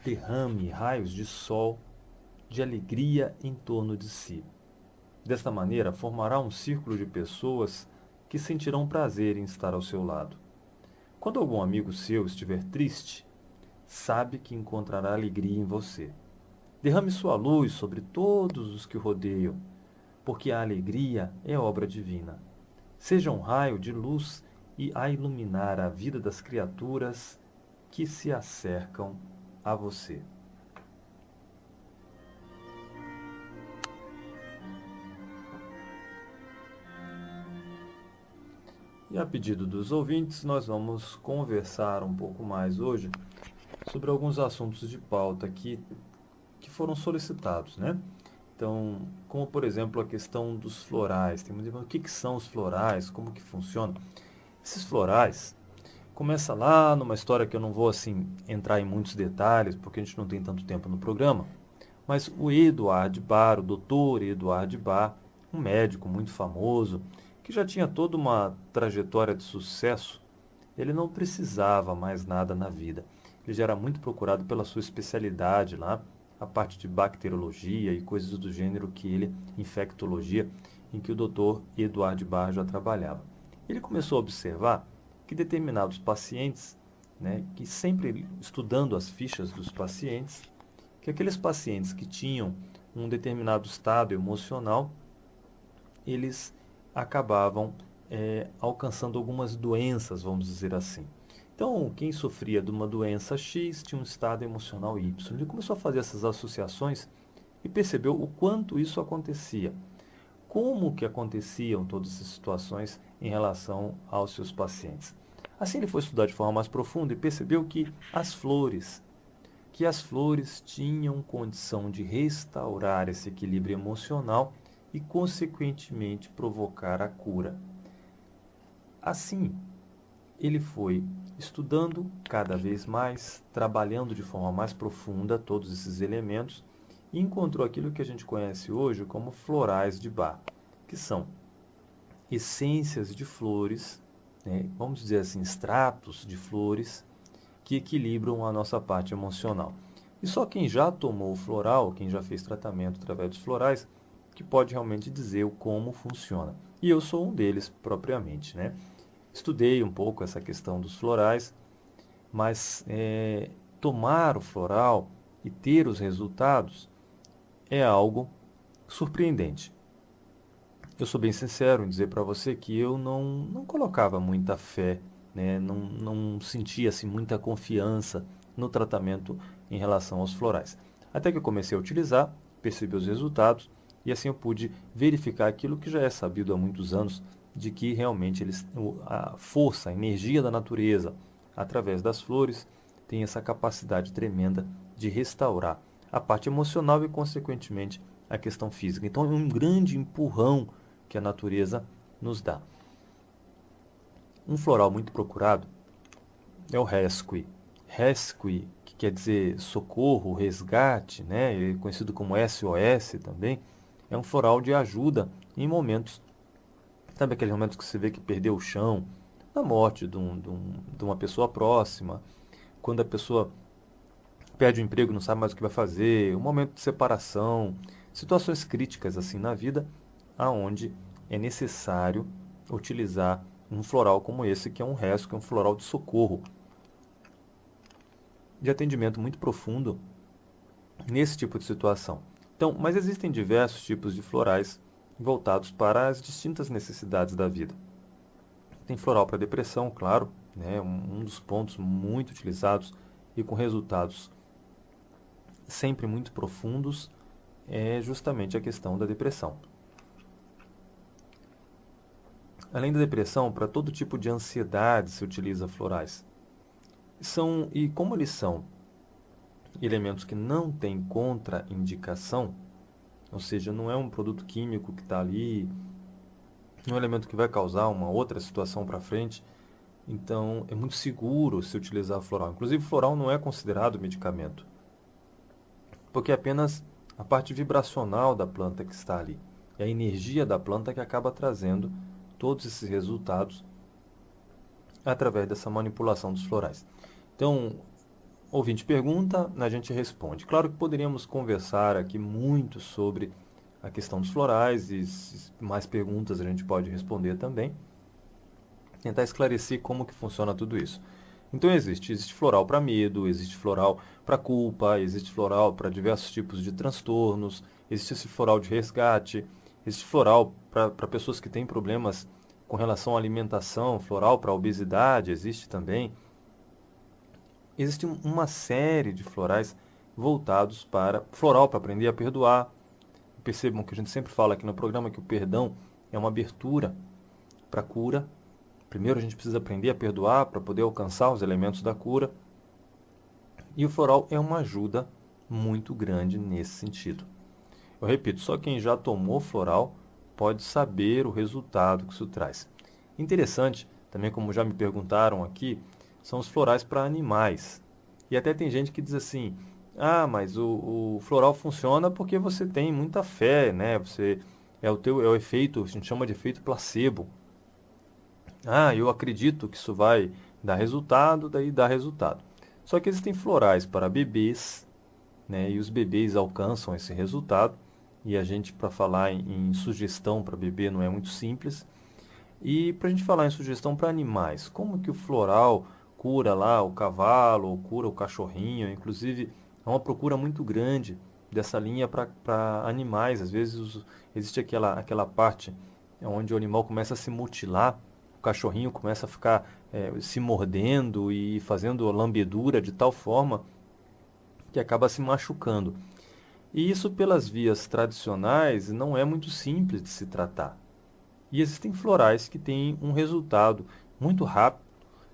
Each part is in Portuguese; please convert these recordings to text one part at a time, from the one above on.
derrame raios de sol, de alegria em torno de si. Desta maneira, formará um círculo de pessoas que sentirão prazer em estar ao seu lado. Quando algum amigo seu estiver triste, sabe que encontrará alegria em você. Derrame sua luz sobre todos os que o rodeiam, porque a alegria é obra divina. Seja um raio de luz e a iluminar a vida das criaturas que se acercam a você. E a pedido dos ouvintes, nós vamos conversar um pouco mais hoje sobre alguns assuntos de pauta que foram solicitados, né? Então, como por exemplo a questão dos florais. Tem muita gente falando, o que são os florais, como que funciona? Esses florais começa lá numa história que eu não vou assim entrar em muitos detalhes, porque a gente não tem tanto tempo no programa, mas o Eduard Barr, o doutor Eduard Barr, um médico muito famoso, que já tinha toda uma trajetória de sucesso, ele não precisava mais nada na vida. Ele já era muito procurado pela sua especialidade lá, a parte de bacteriologia e coisas do gênero que ele, infectologia, em que o doutor Eduard Barr já trabalhava. Ele começou a observar que determinados pacientes, né, que sempre estudando as fichas dos pacientes, que aqueles pacientes que tinham um determinado estado emocional, eles acabavam alcançando algumas doenças, vamos dizer assim. Então, quem sofria de uma doença X tinha um estado emocional Y. Ele começou a fazer essas associações e percebeu o quanto isso acontecia. Como que aconteciam todas essas situações em relação aos seus pacientes. Assim ele foi estudar de forma mais profunda e percebeu que as flores tinham condição de restaurar esse equilíbrio emocional e, consequentemente, provocar a cura. Assim, ele foi estudando cada vez mais, trabalhando de forma mais profunda todos esses elementos e encontrou aquilo que a gente conhece hoje como florais de Bach, que são essências de flores, né, vamos dizer assim, extratos de flores que equilibram a nossa parte emocional. E só quem já tomou o floral, quem já fez tratamento através dos florais, que pode realmente dizer o como funciona. E eu sou um deles propriamente, né? Estudei um pouco essa questão dos florais, mas tomar o floral e ter os resultados é algo surpreendente. Eu sou bem sincero em dizer para você que eu não colocava muita fé, né? Não sentia assim, muita confiança no tratamento em relação aos florais. Até que eu comecei a utilizar, percebi os resultados e assim eu pude verificar aquilo que já é sabido há muitos anos, de que realmente a força, a energia da natureza, através das flores, tem essa capacidade tremenda de restaurar a parte emocional e, consequentemente, a questão física. Então, é um grande empurrão que a natureza nos dá. Um floral muito procurado é o rescue. Rescue, que quer dizer socorro, resgate, né? Conhecido como SOS também, é um floral de ajuda em momentos, sabe aqueles momentos que você vê que perdeu o chão, na morte de uma pessoa próxima, quando a pessoa perde o emprego, não sabe mais o que vai fazer, um momento de separação, situações críticas assim na vida, aonde é necessário utilizar um floral como esse, que é um rescue, um floral de socorro, de atendimento muito profundo nesse tipo de situação. Então, mas existem diversos tipos de florais voltados para as distintas necessidades da vida. Tem floral para depressão, claro, né, um dos pontos muito utilizados e com resultados sempre muito profundos é justamente a questão da depressão. Além da depressão, para todo tipo de ansiedade se utiliza florais. E como eles são elementos que não têm contraindicação, ou seja, não é um produto químico que está ali, não é um elemento que vai causar uma outra situação para frente, então é muito seguro se utilizar floral. Inclusive, floral não é considerado medicamento, porque é apenas a parte vibracional da planta que está ali. É a energia da planta que acaba trazendo todos esses resultados através dessa manipulação dos florais. Então, O ouvinte pergunta, a gente responde. Claro que poderíamos conversar aqui muito sobre a questão dos florais e mais perguntas a gente pode responder também. Tentar esclarecer como que funciona tudo isso. Então existe floral para medo, existe floral para culpa, existe floral para diversos tipos de transtornos, existe esse floral de resgate, existe floral para pessoas que têm problemas com relação à alimentação, floral para obesidade, existe também. Existe uma série de florais voltados para floral para aprender a perdoar. Percebam que a gente sempre fala aqui no programa que o perdão é uma abertura para a cura. Primeiro a gente precisa aprender a perdoar para poder alcançar os elementos da cura. E o floral é uma ajuda muito grande nesse sentido. Eu repito, só quem já tomou floral pode saber o resultado que isso traz. Interessante, também como já me perguntaram aqui, são os florais para animais. E até tem gente que diz assim, mas o floral funciona porque você tem muita fé, né? É o efeito, a gente chama de efeito placebo. Eu acredito que isso vai dar resultado, daí dá resultado. Só que existem florais para bebês, né? E os bebês alcançam esse resultado. E a gente, para falar em sugestão para bebê, não é muito simples. E para a gente falar em sugestão para animais, como que o floral cura lá o cavalo, ou cura o cachorrinho? Inclusive, há uma procura muito grande dessa linha para animais. Às vezes existe aquela parte onde o animal começa a se mutilar, o cachorrinho começa a ficar se mordendo e fazendo lambedura de tal forma que acaba se machucando. E isso, pelas vias tradicionais, não é muito simples de se tratar. E existem florais que têm um resultado muito rápido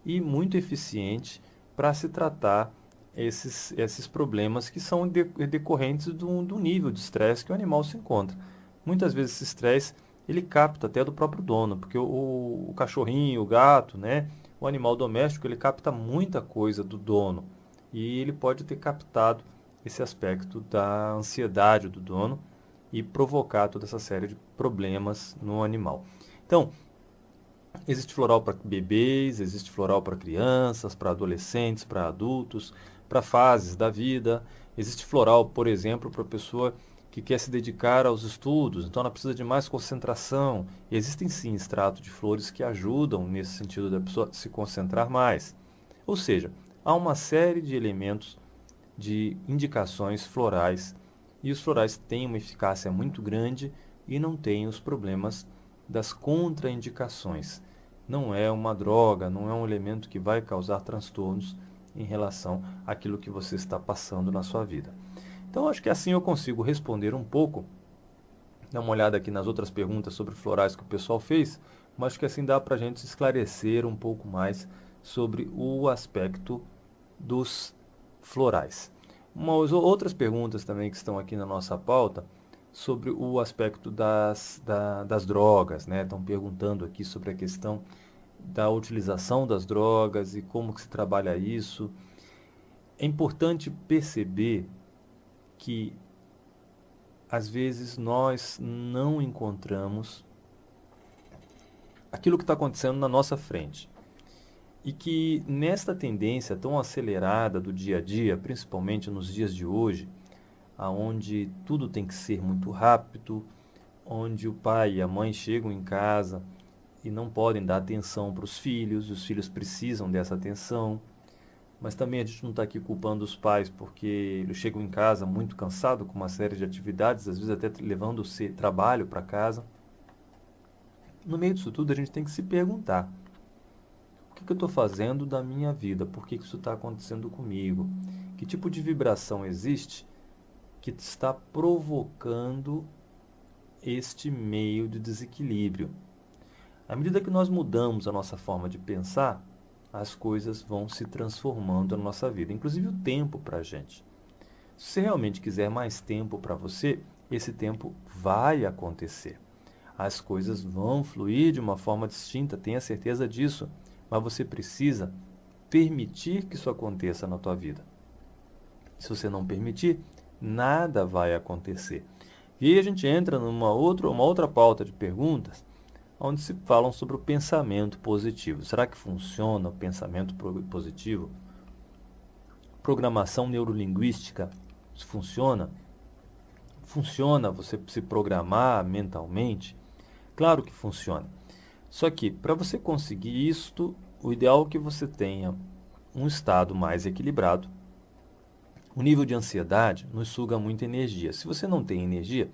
e muito eficiente para se tratar esses problemas que são decorrentes do nível de estresse que o animal se encontra. Muitas vezes esse estresse ele capta até do próprio dono, porque o cachorrinho, o gato, né, o animal doméstico, ele capta muita coisa do dono e ele pode ter captado esse aspecto da ansiedade do dono e provocar toda essa série de problemas no animal. Então, existe floral para bebês, existe floral para crianças, para adolescentes, para adultos, para fases da vida. Existe floral, por exemplo, para a pessoa que quer se dedicar aos estudos, então ela precisa de mais concentração. E existem sim extratos de flores que ajudam nesse sentido da pessoa se concentrar mais. Ou seja, há uma série de elementos de indicações florais e os florais têm uma eficácia muito grande e não têm os problemas das contraindicações. Não é uma droga, não é um elemento que vai causar transtornos em relação àquilo que você está passando na sua vida. Então, acho que assim eu consigo responder um pouco. Dá uma olhada aqui nas outras perguntas sobre florais que o pessoal fez, mas acho que assim dá para a gente esclarecer um pouco mais sobre o aspecto dos florais. Outras perguntas também que estão aqui na nossa pauta sobre o aspecto das drogas, né? Estão perguntando aqui sobre a questão da utilização das drogas e como que se trabalha isso. É importante perceber que às vezes nós não encontramos aquilo que está acontecendo na nossa frente. E que nesta tendência tão acelerada do dia a dia, principalmente nos dias de hoje, aonde tudo tem que ser muito rápido, onde o pai e a mãe chegam em casa e não podem dar atenção para os filhos precisam dessa atenção, mas também a gente não está aqui culpando os pais porque eles chegam em casa muito cansados com uma série de atividades, às vezes até levando o trabalho para casa. No meio disso tudo a gente tem que se perguntar: o que eu estou fazendo da minha vida? Por que isso está acontecendo comigo? Que tipo de vibração existe que está provocando este meio de desequilíbrio? À medida que nós mudamos a nossa forma de pensar, as coisas vão se transformando na nossa vida, inclusive o tempo para a gente. Se você realmente quiser mais tempo para você, esse tempo vai acontecer. As coisas vão fluir de uma forma distinta, tenha certeza disso. Mas você precisa permitir que isso aconteça na tua vida. Se você não permitir, nada vai acontecer. E aí a gente entra numa outra pauta de perguntas, onde se falam sobre o pensamento positivo. Será que funciona o pensamento positivo? programação neurolinguística funciona? Funciona você se programar mentalmente? Claro que funciona. Só que, para você conseguir isto, o ideal é que você tenha um estado mais equilibrado. O nível de ansiedade nos suga muita energia. Se você não tem energia,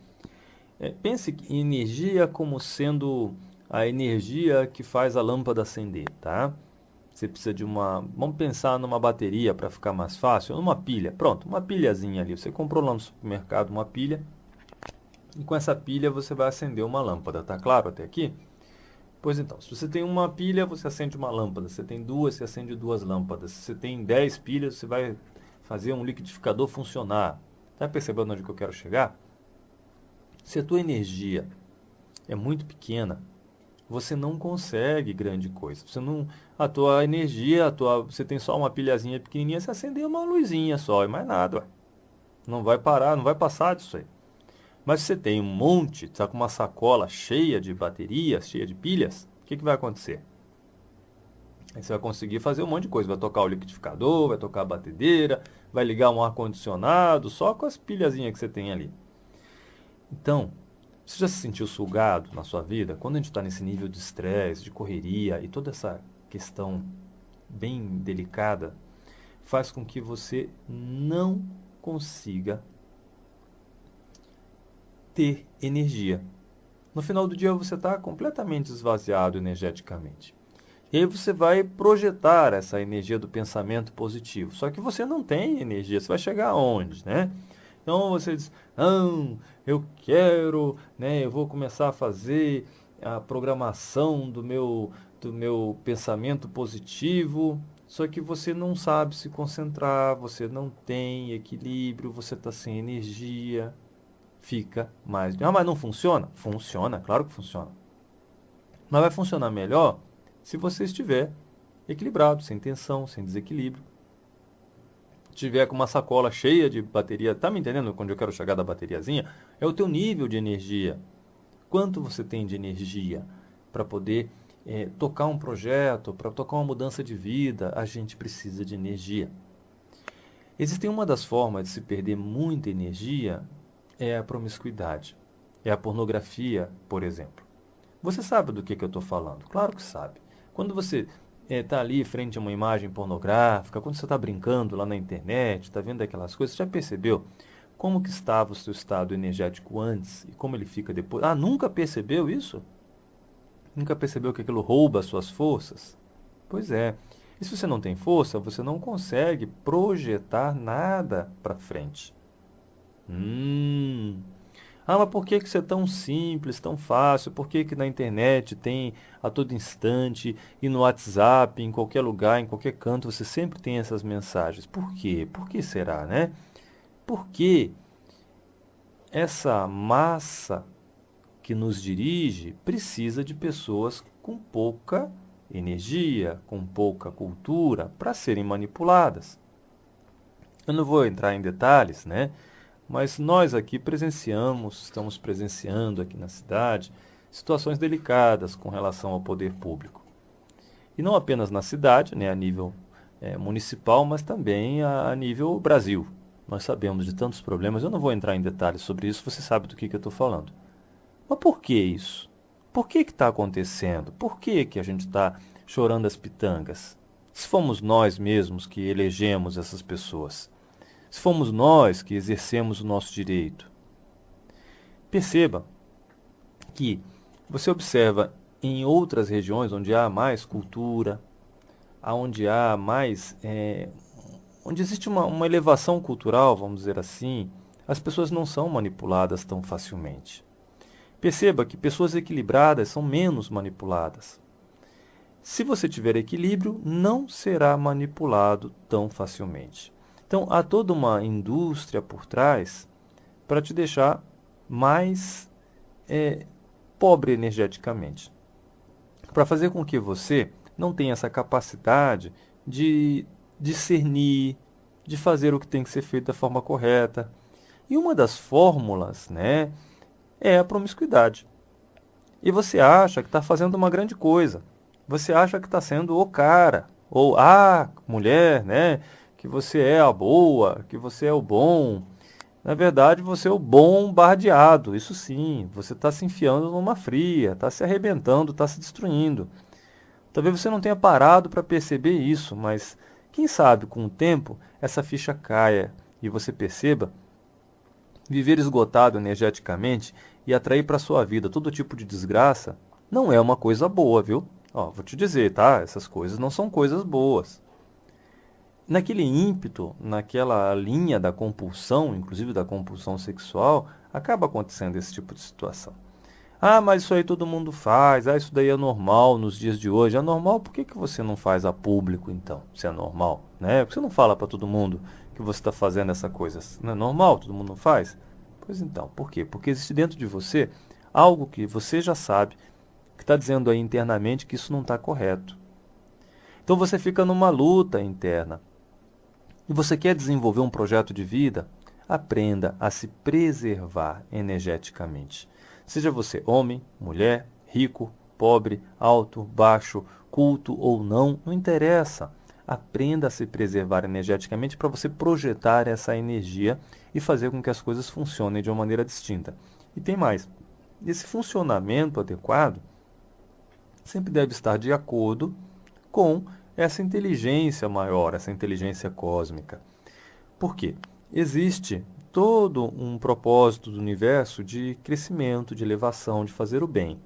pense em energia como sendo a energia que faz a lâmpada acender, tá? Você precisa de vamos pensar numa bateria para ficar mais fácil, numa pilha. Pronto, uma pilhazinha ali. Você comprou lá no supermercado uma pilha e com essa pilha você vai acender uma lâmpada, tá claro até aqui? Pois então, se você tem uma pilha, você acende uma lâmpada. Se você tem duas, você acende duas lâmpadas. Se você tem 10 pilhas, você vai fazer um liquidificador funcionar. Tá percebendo onde que eu quero chegar? Se a tua energia é muito pequena, você não consegue grande coisa. A tua energia, você tem só uma pilhazinha pequenininha, você acender uma luzinha só e mais nada. Ué. Não vai parar, não vai passar disso aí. Mas se você tem um monte, está com uma sacola cheia de baterias, cheia de pilhas, o que vai acontecer? Aí você vai conseguir fazer um monte de coisa. Vai tocar o liquidificador, vai tocar a batedeira, vai ligar um ar-condicionado, só com as pilhazinhas que você tem ali. Então, você já se sentiu sugado na sua vida? Quando a gente está nesse nível de estresse, de correria e toda essa questão bem delicada, faz com que você não consiga ter energia. No final do dia você está completamente esvaziado energeticamente. E aí você vai projetar essa energia do pensamento positivo. Só que você não tem energia. Você vai chegar aonde, né? Então você diz, não, eu quero, né? Eu vou começar a fazer a programação do meu pensamento positivo. Só que você não sabe se concentrar, você não tem equilíbrio, você está sem energia. Fica mais... Ah, mas não funciona? Funciona, claro que funciona. Mas vai funcionar melhor se você estiver equilibrado, sem tensão, sem desequilíbrio. Tiver com uma sacola cheia de bateria, tá me entendendo onde eu quero chegar da bateriazinha? É o teu nível de energia. Quanto você tem de energia para poder tocar um projeto, para tocar uma mudança de vida? A gente precisa de energia. Existem uma das formas de se perder muita energia é a promiscuidade. É a pornografia, por exemplo. Você sabe do que eu estou falando? Claro que sabe. Quando você está ali frente a uma imagem pornográfica, quando você está brincando lá na internet, está vendo aquelas coisas, você já percebeu como que estava o seu estado energético antes e como ele fica depois? Ah, nunca percebeu isso? Nunca percebeu que aquilo rouba as suas forças? Pois é. E se você não tem força, você não consegue projetar nada para frente. Ah, mas por que isso é tão simples, tão fácil? Por que na internet tem a todo instante e no WhatsApp, em qualquer lugar, em qualquer canto, você sempre tem essas mensagens? Por quê? Por que será, né? Porque essa massa que nos dirige precisa de pessoas com pouca energia, com pouca cultura para serem manipuladas. Eu não vou entrar em detalhes, né? Mas nós aqui estamos presenciando aqui na cidade, situações delicadas com relação ao poder público. E não apenas na cidade, né, a nível municipal, mas também a nível Brasil. Nós sabemos de tantos problemas, eu não vou entrar em detalhes sobre isso, você sabe do que eu estou falando. Mas por que isso? Por que está acontecendo? Por que a gente está chorando as pitangas? Se fomos nós mesmos que elegemos essas pessoas. Se fomos nós que exercemos o nosso direito. Perceba que você observa em outras regiões onde há mais cultura, onde há mais, onde existe uma elevação cultural, vamos dizer assim, as pessoas não são manipuladas tão facilmente. Perceba que pessoas equilibradas são menos manipuladas. Se você tiver equilíbrio, não será manipulado tão facilmente. Então, há toda uma indústria por trás para te deixar mais pobre energeticamente. Para fazer com que você não tenha essa capacidade de discernir, de fazer o que tem que ser feito da forma correta. E uma das fórmulas, né, é a promiscuidade. E você acha que está fazendo uma grande coisa. Você acha que está sendo o cara, ou a mulher, né, que você é a boa, que você é o bom. Na verdade, você é o bombardeado, isso sim. Você está se enfiando numa fria, está se arrebentando, está se destruindo. Talvez você não tenha parado para perceber isso, mas quem sabe com o tempo essa ficha caia e você perceba viver esgotado energeticamente e atrair para sua vida todo tipo de desgraça não é uma coisa boa, viu? Ó, vou te dizer, tá? Essas coisas não são coisas boas. Naquele ímpeto, naquela linha da compulsão, inclusive da compulsão sexual, acaba acontecendo esse tipo de situação. Ah, mas isso aí todo mundo faz. Ah, isso daí é normal nos dias de hoje. É normal? Por que você não faz a público, então, se é normal? Né? Por que você não fala para todo mundo que você está fazendo essa coisa? Não é normal? Todo mundo faz? Pois então, por quê? Porque existe dentro de você algo que você já sabe, que está dizendo aí internamente que isso não está correto. Então você fica numa luta interna. E você quer desenvolver um projeto de vida? Aprenda a se preservar energeticamente. Seja você homem, mulher, rico, pobre, alto, baixo, culto ou não, não interessa. Aprenda a se preservar energeticamente para você projetar essa energia e fazer com que as coisas funcionem de uma maneira distinta. E tem mais. Esse funcionamento adequado sempre deve estar de acordo com essa inteligência maior, essa inteligência cósmica. Por quê? Existe todo um propósito do universo de crescimento, de elevação, de fazer o bem.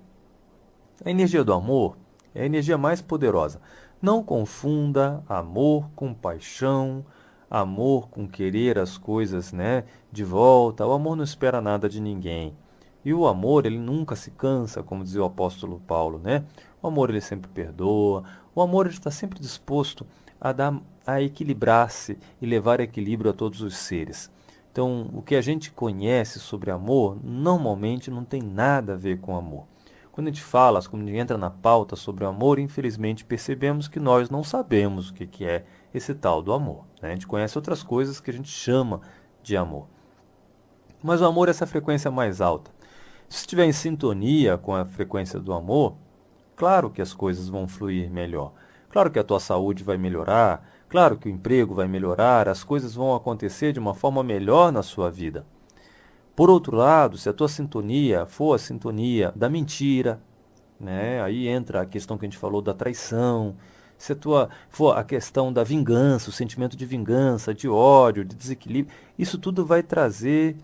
A energia do amor é a energia mais poderosa. Não confunda amor com paixão, amor com querer as coisas, né, de volta. O amor não espera nada de ninguém. E o amor, ele nunca se cansa, como dizia o apóstolo Paulo, né? O amor, ele sempre perdoa. O amor, ele está sempre disposto a equilibrar-se e levar equilíbrio a todos os seres. Então, o que a gente conhece sobre amor, normalmente não tem nada a ver com amor. Quando a gente fala, quando a gente entra na pauta sobre o amor, infelizmente percebemos que nós não sabemos o que é esse tal do amor, né? A gente conhece outras coisas que a gente chama de amor. Mas o amor é essa frequência mais alta. Se estiver em sintonia com a frequência do amor, claro que as coisas vão fluir melhor. Claro que a tua saúde vai melhorar, claro que o emprego vai melhorar, as coisas vão acontecer de uma forma melhor na sua vida. Por outro lado, se a tua sintonia for a sintonia da mentira, né? Aí entra a questão que a gente falou da traição, se a tua for a questão da vingança, o sentimento de vingança, de ódio, de desequilíbrio, isso tudo vai trazer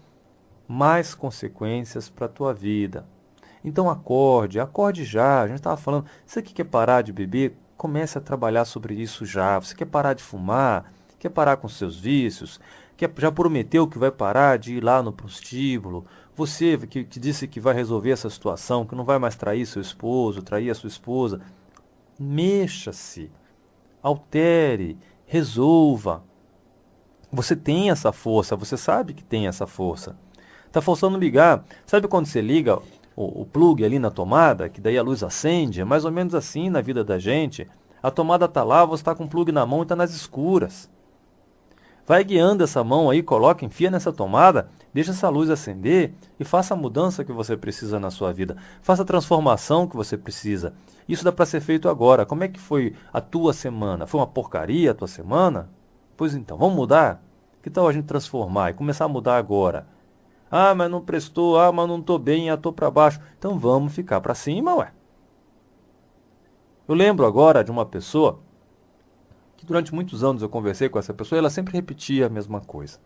mais consequências para a tua vida. Então acorde já. A gente estava falando, você que quer parar de beber, comece a trabalhar sobre isso já. Você quer parar de fumar, quer parar com seus vícios, já prometeu que vai parar de ir lá no prostíbulo. Você que disse que vai resolver essa situação, que não vai mais trair seu esposo, trair a sua esposa. Mexa-se, altere, resolva. Você tem essa força, você sabe que tem essa força. Tá faltando ligar. Sabe quando você liga o plug ali na tomada, que daí a luz acende? É mais ou menos assim na vida da gente. A tomada tá lá, você está com o plug na mão e está nas escuras. Vai guiando essa mão aí, coloca, enfia nessa tomada, deixa essa luz acender e faça a mudança que você precisa na sua vida. Faça a transformação que você precisa. Isso dá para ser feito agora. Como é que foi a tua semana? Foi uma porcaria a tua semana? Pois então, vamos mudar? Que tal a gente transformar e começar a mudar agora? Ah, mas não prestou, ah, mas não estou bem, estou para baixo. Então vamos ficar para cima, ué. Eu lembro agora de uma pessoa que durante muitos anos eu conversei com essa pessoa e ela sempre repetia a mesma coisa.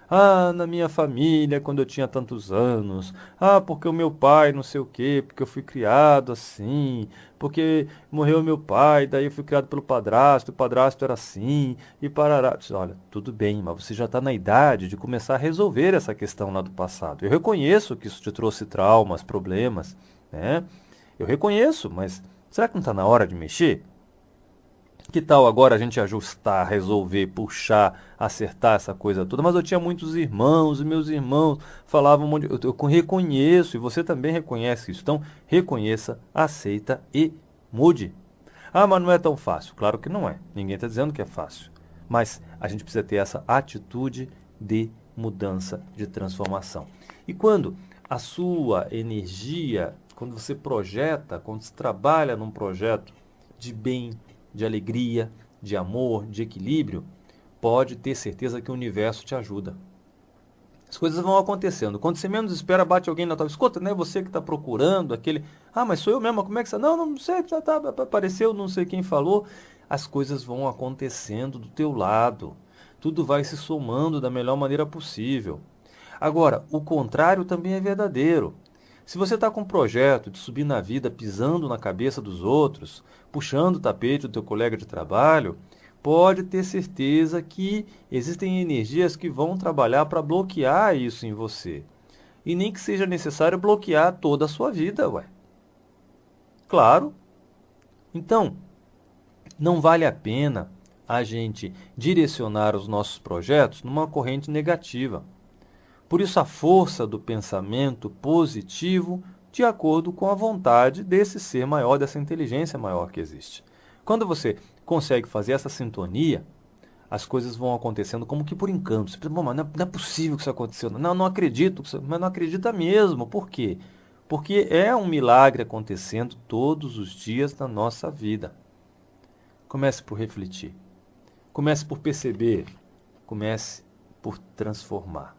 Ah, na minha família, quando eu tinha tantos anos. Ah, porque o meu pai não sei o quê, porque eu fui criado assim, porque morreu meu pai, daí eu fui criado pelo padrasto, o padrasto era assim, e parará. Olha, tudo bem, mas você já está na idade de começar a resolver essa questão lá do passado. Eu reconheço que isso te trouxe traumas, problemas, né? Eu reconheço, mas será que não está na hora de mexer? Que tal agora a gente ajustar, resolver, puxar, acertar essa coisa toda? Mas eu tinha muitos irmãos, e meus irmãos falavam um monte de... Eu reconheço, e você também reconhece isso. Então, reconheça, aceita e mude. Ah, mas não é tão fácil. Claro que não é. Ninguém está dizendo que é fácil. Mas a gente precisa ter essa atitude de mudança, de transformação. E quando a sua energia, quando você projeta, quando você trabalha num projeto de bem, de alegria, de amor, de equilíbrio, pode ter certeza que o universo te ajuda. As coisas vão acontecendo. Quando você menos espera, bate alguém na tua... Escuta, não é você que está procurando aquele... Ah, mas sou eu mesmo, como é que você... Não, não sei, apareceu, não sei quem falou. As coisas vão acontecendo do teu lado. Tudo vai se somando da melhor maneira possível. Agora, o contrário também é verdadeiro. Se você está com um projeto de subir na vida pisando na cabeça dos outros, puxando o tapete do teu colega de trabalho, pode ter certeza que existem energias que vão trabalhar para bloquear isso em você. E nem que seja necessário bloquear toda a sua vida, ué. Claro. Então, não vale a pena a gente direcionar os nossos projetos numa corrente negativa. Por isso, a força do pensamento positivo de acordo com a vontade desse ser maior, dessa inteligência maior que existe. Quando você consegue fazer essa sintonia, as coisas vão acontecendo como que por encanto. Você pensa, bom, mas não é possível que isso aconteceu. Não, não acredito, mas não acredita mesmo. Por quê? Porque é um milagre acontecendo todos os dias na nossa vida. Comece por refletir. Comece por perceber. Comece por transformar.